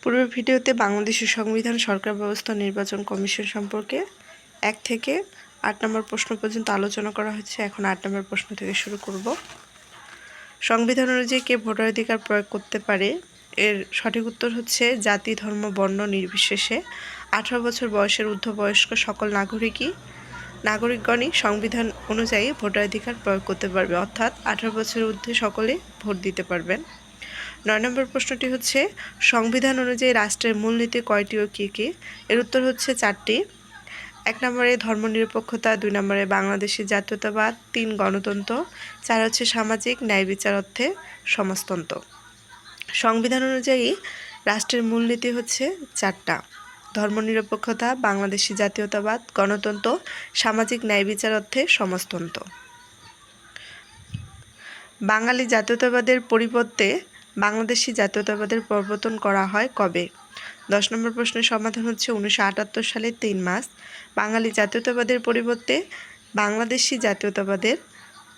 পূর্বের ভিডিওতে বাংলাদেশের সংবিধান, সরকার ব্যবস্থা, নির্বাচন কমিশন সম্পর্কে 1 থেকে 8 নম্বর প্রশ্ন পর্যন্ত আলোচনা করা হয়েছে। এখন 8 নম্বর প্রশ্ন থেকে শুরু করব। সংবিধান অনুযায়ী কে ভোটাধিকার প্রয়োগ করতে পারে? এর সঠিক উত্তর হচ্ছে জাতি, ধর্ম, বর্ণ নির্বিশেষে 18 বছর বয়সের ঊর্ধ্ববয়স্ক সকল নাগরিকগণই সংবিধান অনুযায়ী ভোটাধিকার প্রয়োগ করতে পারবে, অর্থাৎ 18 বছরের ঊর্ধ্বে সকলে ভোট দিতে পারবেন। 9 নম্বর প্রশ্নটি হচ্ছে সংবিধান অনুযায়ী রাষ্ট্রের মূলনীতি কয়টি ও কী কী? এর উত্তর হচ্ছে 4টি। 1 নম্বরে ধর্মনিরপেক্ষতা, 2 নম্বরে বাংলাদেশি জাতীয়তাবাদ, 3 গণতন্ত্র, 4 হচ্ছে সামাজিক ন্যায় বিচার অর্থে সমাজতন্ত্র। সংবিধান অনুযায়ী রাষ্ট্রের মূলনীতি হচ্ছে 4টা: ধর্মনিরপেক্ষতা, বাংলাদেশি জাতীয়তাবাদ, গণতন্ত্র, সামাজিক ন্যায় বিচার অর্থে সমাজতন্ত্র। বাঙালি জাতীয়তাবাদের পরিবর্তে বাংলাদেশি জাতীয়তাবাদের প্রবর্তন করা হয় কবে? 10 নম্বর প্রশ্নের সমাধান হচ্ছে 1978 সালে 3 মার্চ। বাঙালি জাতীয়তাবাদের পরিবর্তে বাংলাদেশি জাতীয়তাবাদের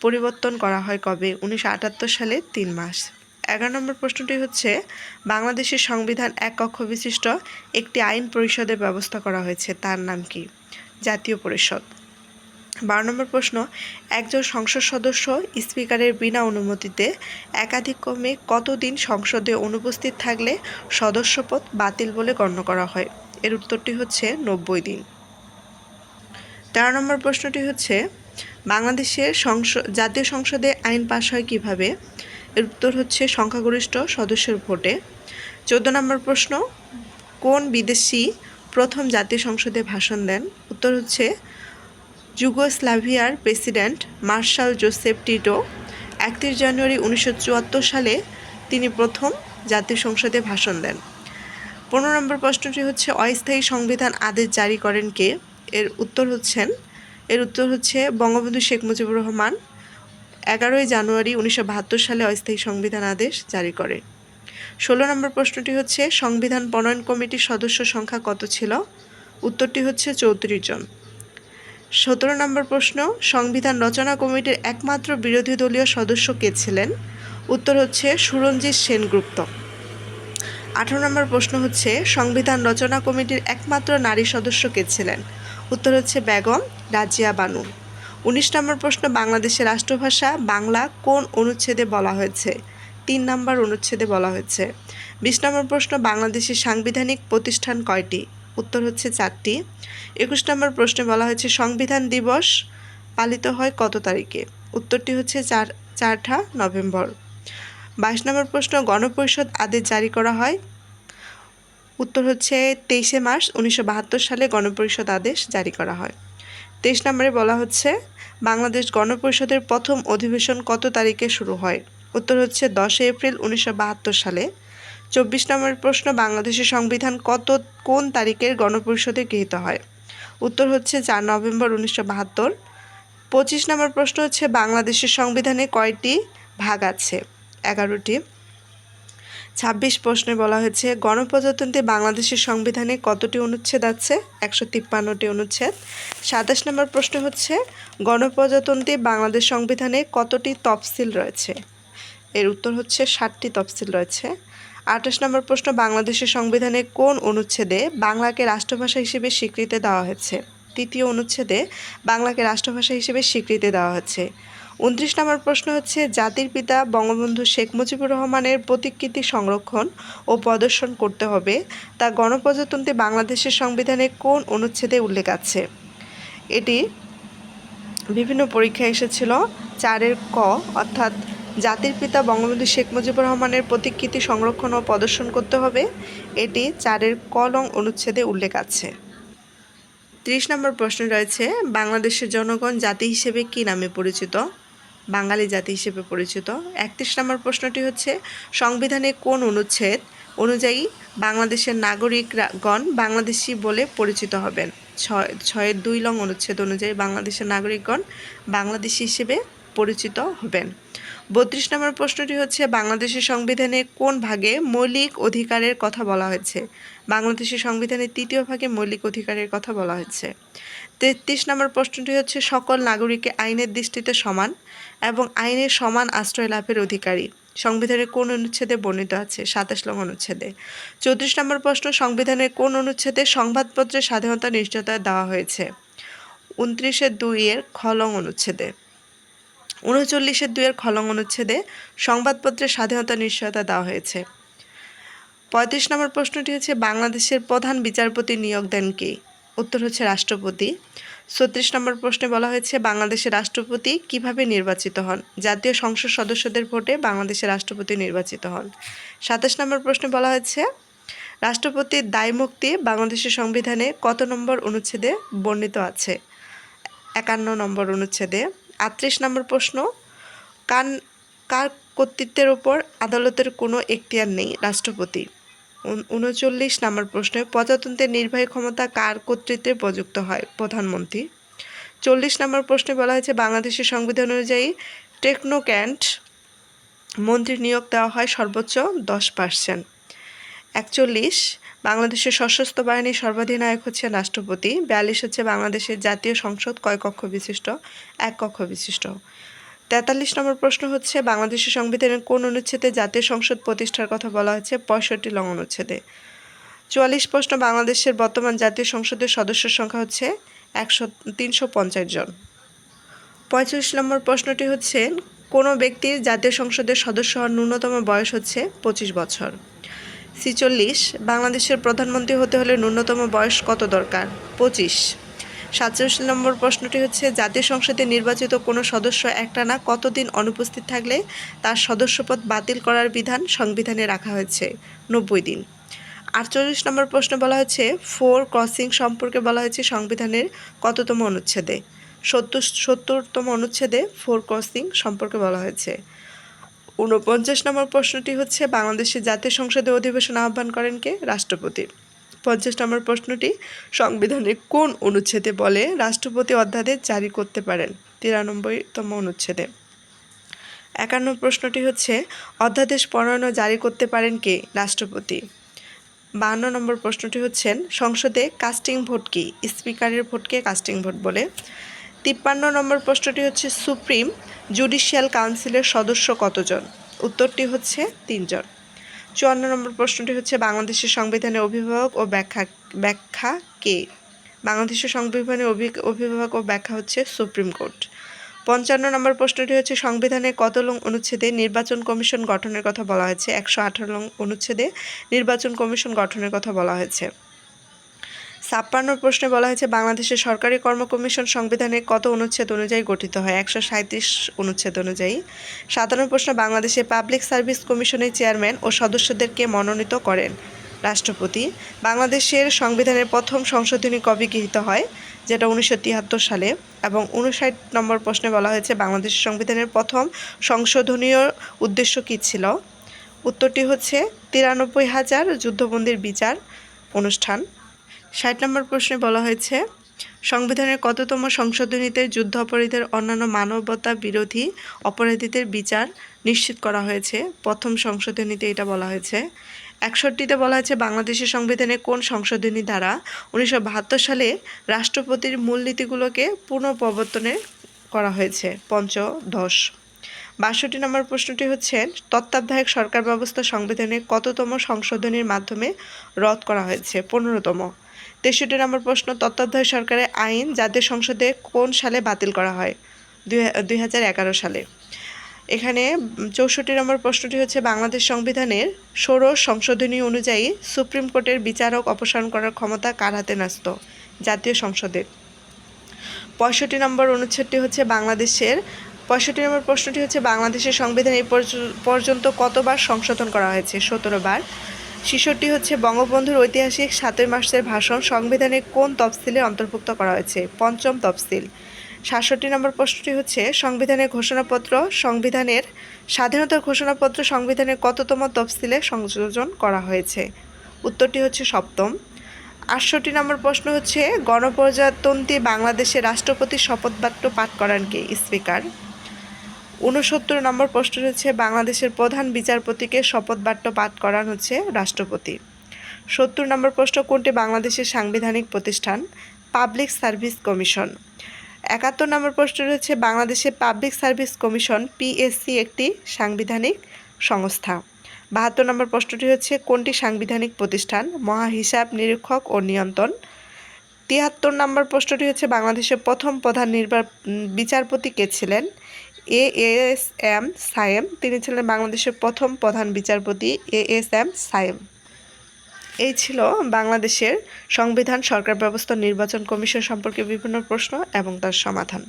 পরিবর্তন করা হয় কবে? 1978 সালে 3 মার্চ। 11 নম্বর প্রশ্নটি হচ্ছে বাংলাদেশের সংবিধান এক কক্ষ বিশিষ্ট একটি আইন পরিষদের ব্যবস্থা করা হয়েছে, তার নাম কি? জাতীয় পরিষদ। 12 নম্বর প্রশ্ন, একজন সংসদ সদস্য স্পিকারের বিনা অনুমতিতে একাধিক্রমে কতদিন সংসদে অনুপস্থিত থাকলে সদস্যপদ বাতিল বলে গণ্য করা হয়? এর উত্তরটি হচ্ছে 90 দিন। 13 নম্বর প্রশ্নটি হচ্ছে বাংলাদেশের জাতীয় সংসদে আইন পাশ হয় কিভাবে? এর উত্তর হচ্ছে সংখ্যাগরিষ্ঠ সদস্যের ভোটে। 14 নম্বর প্রশ্ন, কোন বিদেশি প্রথম জাতীয় সংসদে ভাষণ দেন? উত্তর হচ্ছে যুগোস্লাভিয়ার প্রেসিডেন্ট মার্শাল জোসেফ টিটো। 31 জানুয়ারি 1974 সালে তিনি প্রথম জাতীয় সংসদে ভাষণ দেন। 15 নম্বর প্রশ্নটি হচ্ছে অস্থায়ী সংবিধান আদেশ জারি করেন কে? এর উত্তর হচ্ছে বঙ্গবন্ধু শেখ মুজিবুর রহমান 11 জানুয়ারি 1972 সালে অস্থায়ী সংবিধান আদেশ জারি করে। 16 নম্বর প্রশ্নটি হচ্ছে সংবিধান প্রণয়ন কমিটির সদস্য সংখ্যা কত ছিল? উত্তরটি হচ্ছে 34 জন। 17 নম্বর প্রশ্ন, সংবিধান রচনা কমিটির একমাত্র বিরোধী দলীয় সদস্য কে ছিলেন? উত্তর হচ্ছে সুরঞ্জিত সেনগুপ্ত। 18 নম্বর প্রশ্ন হচ্ছে সংবিধান রচনা কমিটির একমাত্র নারী সদস্য কে ছিলেন? উত্তর হচ্ছে বেগম রাজিয়া বানু। 19 নম্বর প্রশ্ন, বাংলাদেশের রাষ্ট্রভাষা বাংলা কোন অনুচ্ছেদে বলা হয়েছে? 3 নম্বর অনুচ্ছেদে বলা হয়েছে। 20 নম্বর প্রশ্ন, বাংলাদেশের সাংবিধানিক প্রতিষ্ঠান কয়টি? উত্তর হচ্ছে 4টি। 21 নম্বর প্রশ্নে বলা হয়েছে সংবিধান দিবস পালিত হয় কত তারিখে? উত্তরটি হচ্ছে 4ঠা নভেম্বর। 22 নম্বর প্রশ্ন, গণপরিষদ আদেশ জারি করা হয়? উত্তর হচ্ছে 23 মার্চ 1972 সালে গণপরিষদ আদেশ জারি করা হয়। 23 নম্বরে বলা হচ্ছে বাংলাদেশ গণপরিষদের প্রথম অধিবেশন কত তারিখে শুরু হয়? উত্তর হচ্ছে 10 এপ্রিল 1972 সালে। 24 নম্বর প্রশ্ন, বাংলাদেশের সংবিধান কোন তারিখের গণপরিষদে গৃহীত হয়? উত্তর হচ্ছে 4 নভেম্বর 1972। 25 নম্বর প্রশ্ন হচ্ছে বাংলাদেশের সংবিধানে কয়টি ভাগ আছে? 11টি। 26 প্রশ্নে বলা হয়েছে গণপ্রজাতন্ত্রী বাংলাদেশের সংবিধানে কতটি অনুচ্ছেদ আছে? 153টি অনুচ্ছেদ। 27 নম্বর প্রশ্ন হচ্ছে গণপ্রজাতন্ত্রী বাংলাদেশ সংবিধানে কতটি তফসিল রয়েছে? এর উত্তর হচ্ছে 60টি তফসিল রয়েছে। 28 নম্বর প্রশ্ন, বাংলাদেশের সংবিধানে কোন অনুচ্ছেদে বাংলাকে রাষ্ট্রভাষা হিসেবে স্বীকৃতি দেওয়া হয়েছে? 3য় অনুচ্ছেদে বাংলাকে রাষ্ট্রভাষা হিসেবে স্বীকৃতি দেওয়া হয়েছে। 29 নম্বর প্রশ্ন হচ্ছে জাতির পিতা বঙ্গবন্ধু শেখ মুজিবুর রহমানের প্রতিকৃতি সংরক্ষণ ও প্রদর্শন করতে হবে, তা গণপ্রজাতন্ত্রী বাংলাদেশের সংবিধানে কোন অনুচ্ছেদে উল্লেখ আছে? এটি বিভিন্ন পরীক্ষায় এসেছিল। 4 ক, অর্থাৎ জাতির পিতা বঙ্গবন্ধু শেখ মুজিবুর রহমানের প্রতিকৃতি সংরক্ষণ ও প্রদর্শন করতে হবে, এটি 4 ক নং অনুচ্ছেদে উল্লেখ আছে। 30 নম্বর প্রশ্ন রয়েছে বাংলাদেশের জনগণ জাতি হিসেবে কি নামে পরিচিত? বাঙালি জাতি হিসেবে পরিচিত। 31 নম্বর প্রশ্নটি হচ্ছে সংবিধানে কোন অনুচ্ছেদ অনুযায়ী বাংলাদেশের নাগরিকগণ বাংলাদেশি বলে পরিচিত হবেন? 6-এর 2 নং অনুচ্ছেদ অনুযায়ী বাংলাদেশের নাগরিকগণ বাংলাদেশি হিসেবে পরিচিত হবেন। 32 নম্বর প্রশ্নটি হচ্ছে বাংলাদেশের সংবিধানে কোন ভাগে মৌলিক অধিকারের কথা বলা হয়েছে? বাংলাদেশের সংবিধানের 3য় ভাগে মৌলিক অধিকারের কথা বলা হয়েছে। 33 নম্বর প্রশ্নটি হচ্ছে সকল নাগরিক আইনের দৃষ্টিতে সমান এবং আইনের সমান আশ্রয় লাভের অধিকারী। সংবিধানের কোন অনুচ্ছেদে বর্ণিত আছে? 27 নং অনুচ্ছেদে। 34 নম্বর প্রশ্ন, সংবিধানের কোন অনুচ্ছেদে সংবাদপত্রের স্বাধীনতা নিশ্চয়তা দেওয়া হয়েছে? 29-2 খ নং অনুচ্ছেদে। 39-2 খ নং অনুচ্ছেদে সংবাদপত্রের স্বাধীনতা নিশ্চয়তা দেওয়া হয়েছে। 35 নম্বর প্রশ্নটি হচ্ছে, বাংলাদেশের প্রধান বিচারপতি নিয়োগ দেন কে? উত্তর হচ্ছে রাষ্ট্রপতি। 36 নম্বর প্রশ্নে বলা হয়েছে, বাংলাদেশের রাষ্ট্রপতি কিভাবে নির্বাচিত হন? জাতীয় সংসদ সদস্যদের ভোটে বাংলাদেশের রাষ্ট্রপতি নির্বাচিত হন। 27 নম্বর প্রশ্নে বলা হয়েছে, রাষ্ট্রপতির দায়মুক্তি বাংলাদেশের সংবিধানে কত নম্বর অনুচ্ছেদে বর্ণিত আছে? 51 নম্বর অনুচ্ছেদে। 38 নম্বর প্রশ্ন, কার কর্তৃত্বের ওপর আদালতের কোনো এখতিয়ার নেই? রাষ্ট্রপতি। 39 নম্বর প্রশ্নে, প্রজাতন্ত্রের নির্বাহী ক্ষমতা কার কর্তৃত্বে প্রযুক্ত হয়? প্রধানমন্ত্রী। 40 নম্বর প্রশ্নে বলা হয়েছে, বাংলাদেশের সংবিধান অনুযায়ী টেকনোক্র্যাট মন্ত্রী নিয়োগ দেওয়া হয় সর্বোচ্চ 10%। 41, বাংলাদেশের সশস্ত্র বাহিনীর সর্বাধিনায়ক হচ্ছে রাষ্ট্রপতি। 42 হচ্ছে, বাংলাদেশের জাতীয় সংসদ কয় কক্ষ বিশিষ্ট? 1 কক্ষ বিশিষ্ট। 43 নম্বর প্রশ্ন হচ্ছে, বাংলাদেশের সংবিধানের কোন অনুচ্ছেদে জাতীয় সংসদ প্রতিষ্ঠার কথা বলা হয়েছে? 65 নং অনুচ্ছেদে। 44 প্রশ্ন, বাংলাদেশের বর্তমান জাতীয় সংসদের সদস্যের সংখ্যা হচ্ছে 350 জন। 45 নম্বর প্রশ্নটি হচ্ছে, কোনো ব্যক্তির জাতীয় সংসদের সদস্য হওয়ার ন্যূনতম বয়স হচ্ছে 25 বছর। 46, বাংলাদেশের প্রধানমন্ত্রী হতে হলে ন্যূনতম বয়স কত দরকার? 25। 47 নম্বর প্রশ্নটি হচ্ছে, জাতীয় সংসদে নির্বাচিত কোনো সদস্য একটানা কতদিন অনুপস্থিত থাকলে তার সদস্যপদ বাতিল করার বিধান সংবিধানে রাখা হয়েছে? 90 দিন। 48 নম্বর প্রশ্ন বলা হয়েছে, 4 ক্রসিং সম্পর্কে বলা হয়েছে সংবিধানের কততম অনুচ্ছেদে? 70তম অনুচ্ছেদে 4 ক্রসিং সম্পর্কে বলা হয়েছে। 49 নম্বর প্রশ্নটি হচ্ছে, বাংলাদেশের জাতীয় সংসদে অধিবেশন আহ্বান করেন কে? রাষ্ট্রপতি। 50 নম্বর প্রশ্নটি, সংবিধানের কোন অনুচ্ছেদে বলে রাষ্ট্রপতি অধ্যাদেশ জারি করতে পারেন? 93তম অনুচ্ছেদে। 51 প্রশ্নটি হচ্ছে, অধ্যাদেশ প্রণয়ন ও জারি করতে পারেন কে? রাষ্ট্রপতি। 52 নম্বর প্রশ্নটি হচ্ছে, সংসদে কাস্টিং ভোট কি? স্পিকারের ভোটকে কাস্টিং ভোট বলে। 53 নম্বর প্রশ্নটি হচ্ছে, সুপ্রিম জুডিশিয়াল কাউন্সিলের সদস্য কতজন? উত্তরটি হচ্ছে 3 জন। 54 নম্বর প্রশ্নটি হচ্ছে, বাংলাদেশের সংবিধানের অভিভাবক ও ব্যাখ্যা কে? বাংলাদেশের সংবিধানের অভিভাবক ও ব্যাখ্যা হচ্ছে সুপ্রিম কোর্ট। 55 নম্বর প্রশ্নটি হচ্ছে, সংবিধানের কত নং অনুচ্ছেদে নির্বাচন কমিশন গঠনের কথা বলা হয়েছে? 118 নং অনুচ্ছেদে নির্বাচন কমিশন গঠনের কথা বলা হয়েছে। 56 প্রশ্নে বলা হয়েছে, বাংলাদেশের সরকারি কর্ম কমিশন সংবিধানের কত অনুচ্ছেদ অনুযায়ী গঠিত হয়? 137 অনুচ্ছেদ অনুযায়ী। 57 প্রশ্ন, বাংলাদেশের পাবলিক সার্ভিস কমিশনের চেয়ারম্যান ও সদস্যদেরকে মনোনীত করেন? রাষ্ট্রপতি। বাংলাদেশের সংবিধানের প্রথম সংশোধনী কবে গৃহীত হয়? যেটা 1973 সালে। এবং 59 নম্বর প্রশ্নে বলা হয়েছে, বাংলাদেশের সংবিধানের প্রথম সংশোধনীয় উদ্দেশ্য কী ছিল? উত্তরটি হচ্ছে 93,000 যুদ্ধবন্দীর বিচার অনুষ্ঠান। 60 নম্বর প্রশ্নে বলা হয়েছে, সংবিধানের কততম সংশোধনীতে যুদ্ধ অপরাধীদের অন্যান্য মানবতা বিরোধী অপরাধীদের বিচার নিশ্চিত করা হয়েছে? প্রথম সংশোধনীতে এটা বলা হয়েছে। 61তে বলা হয়েছে, বাংলাদেশের সংবিধানে কোন সংশোধনী দ্বারা 1972 সালে রাষ্ট্রপতির মূলনীতিগুলোকে পুনঃপ্রবর্তনে করা হয়েছে? পঞ্চদশ। 62 নম্বর প্রশ্নটি হচ্ছে, তত্ত্বাবধায়ক সরকার ব্যবস্থা সংবিধানে কততম সংশোধনীর মাধ্যমে রদ করা হয়েছে? 15তম। 63 নম্বর প্রশ্ন, তত্ত্বাবধায়ক সরকারের আইন জাতীয় সংসদে কোন সালে বাতিল করা হয়? 2011 সালে। এখানে 64 নম্বর প্রশ্নটি হচ্ছে, বাংলাদেশ সংবিধানের 16 সংশোধনী অনুযায়ী সুপ্রিম কোর্টের বিচারক অপসারণ করার ক্ষমতা কার হাতে ন্যস্ত? জাতীয় সংসদের। 65 নম্বর অনুচ্ছেদটি হচ্ছে, 65 নম্বর প্রশ্নটি হচ্ছে, বাংলাদেশের সংবিধান এই পর্যন্ত কতবার সংশোধন করা হয়েছে? 17 বার। 66 হচ্ছে, বঙ্গবন্ধুর ঐতিহাসিক 7ই মার্চের ভাষণ সংবিধানের কোন তফসিলে অন্তর্ভুক্ত করা হয়েছে? 5ম তফসিল। 67 নম্বর প্রশ্নটি হচ্ছে, সংবিধানের ঘোষণাপত্র সংবিধানের স্বাধীনতার ঘোষণাপত্র সংবিধানের কততম তফসিলে সংযোজন করা হয়েছে? উত্তরটি হচ্ছে 7ম। 68 নম্বর প্রশ্ন হচ্ছে, গণপ্রজাতন্ত্রী বাংলাদেশের রাষ্ট্রপতির শপথ বাক্য পাঠ করান কে? স্পিকার। 69 নম্বর প্রশ্ন হচ্ছে, বাংলাদেশের প্রধান বিচারপতিকে শপথ বাক্য পাঠ করান হচ্ছে রাষ্ট্রপতি। 70 নম্বর প্রশ্ন, কোনটি বাংলাদেশের সাংবিধানিক প্রতিষ্ঠান? Public service commission. 71 নম্বর প্রশ্ন হচ্ছে, বাংলাদেশের পাবলিক সার্ভিস কমিশন পিএসসি একটি সাংবিধানিক সংস্থা। ৭২ নম্বর প্রশ্নটি হচ্ছে কোনটি সাংবিধানিক প্রতিষ্ঠান? মহাহিসাব নিরীক্ষক ও নিয়ন্ত্রণ। ৭৩ নম্বর প্রশ্নটি হচ্ছে বাংলাদেশের প্রথম প্রধান বিচারপতি কে ছিলেন? এএসএম সায়েম। তিনি ছিলেন বাংলাদেশের প্রথম প্রধান বিচারপতি এএসএম সায়েম। এই ছিল বাংলাদেশের সংবিধান, সরকার ব্যবস্থা, নির্বাচন কমিশন সম্পর্কে বিভিন্ন প্রশ্ন এবং তার সমাধান।